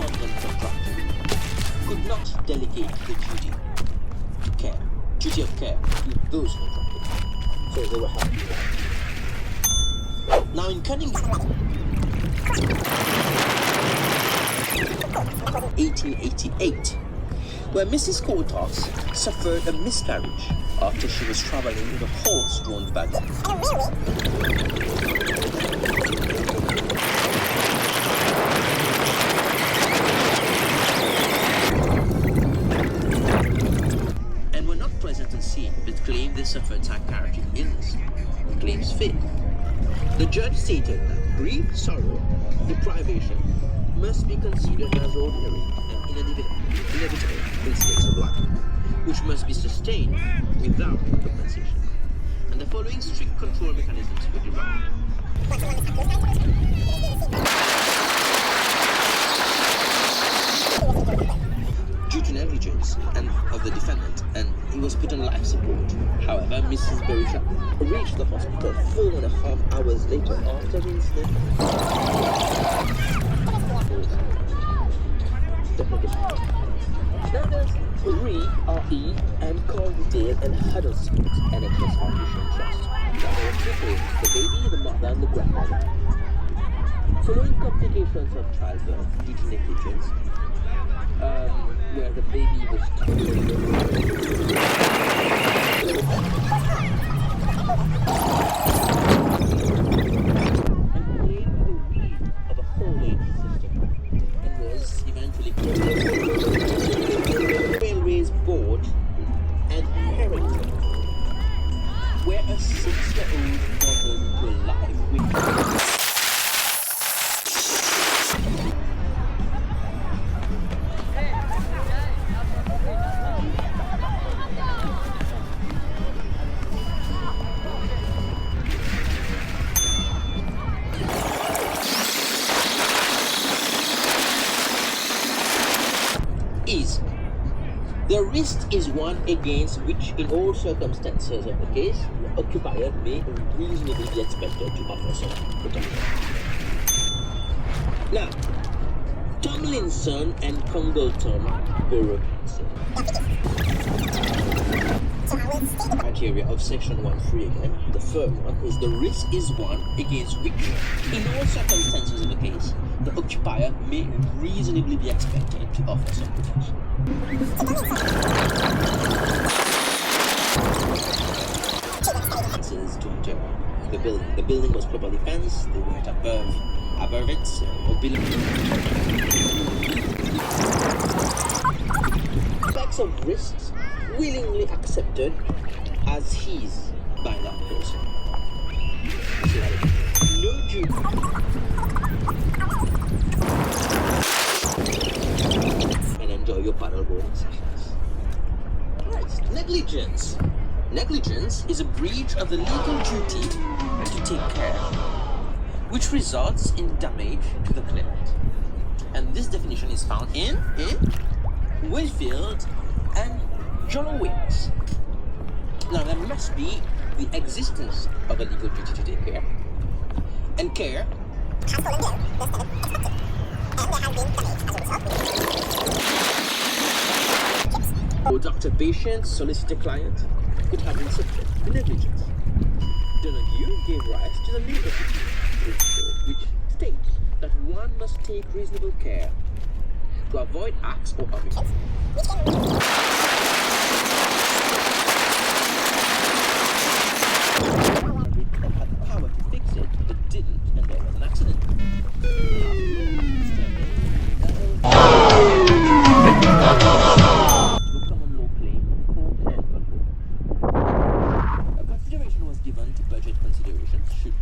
sovereign contractor could not delegate the duty of care to those contractors. So they were happy with that. Now in Cunningham, 1888, where Mrs. Courtaulds suffered a miscarriage after she was traveling in a horse-drawn wagon. And were not present on scene, but claimed they suffered psychiatric illness. The claims failed. The judge stated that grief, sorrow, deprivation must be considered as ordinary and inevitable incidents of life, which must be sustained without compensation. And the following strict control mechanisms were developed. Due to negligence of the defendant, and he was put on life support. However, Mrs. Berisha reached the hospital 4.5 hours later after the incident. Now there's RE and Calderdale and Huddersfield NHS Foundation Trust. Now there are two parents, the baby, the mother, and the grandmother. Following complications of childbirth due to negligence, where the baby was and claimed the weed of a whole age system and was eventually Railways Board and Harrington, where a 6-year-old mother to a life with the risk is one against which, in all circumstances of the case, the occupier may reasonably be expected to offer some protection. Now, Tomlinson and Congleton Borough Council. Criteria of section 1.3 again, the third one is the risk is one against which, in all circumstances of the case, the occupier may reasonably be expected to offer some protection. To enter the building. The building was properly fenced, they weren't above it, or below. Facts of risks willingly accepted as his by that person. No duty. And enjoy your paddleboarding sessions. Right, negligence. Negligence is a breach of the legal duty to take care, which results in damage to the claimant. And this definition is found in Whitfield and Jolowitz. Now, there must be the existence of a legal duty to take care, and care has fallen ill, and there has been damage as a result. Or doctor-patient, solicitor-client could have been subject to negligence. Donahue gave rise to the legal principle, which states that one must take reasonable care to avoid acts or omissions which can had the power to fix it, but didn't, and there was an accident. Common law claim for hand control. A consideration was given to budget considerations should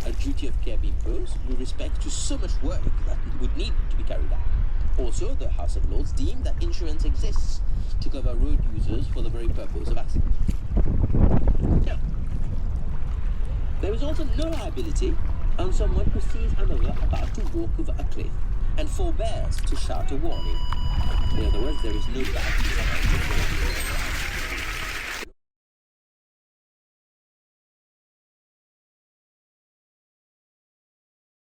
a duty of care be imposed with respect to so much work that it would need to be carried out. Also, the House of Lords deemed that insurance exists to cover road users for the very purpose of accident. Now, there is also no liability on someone who sees another about to walk over a cliff and forbears to shout a warning. In other words, there is no doubt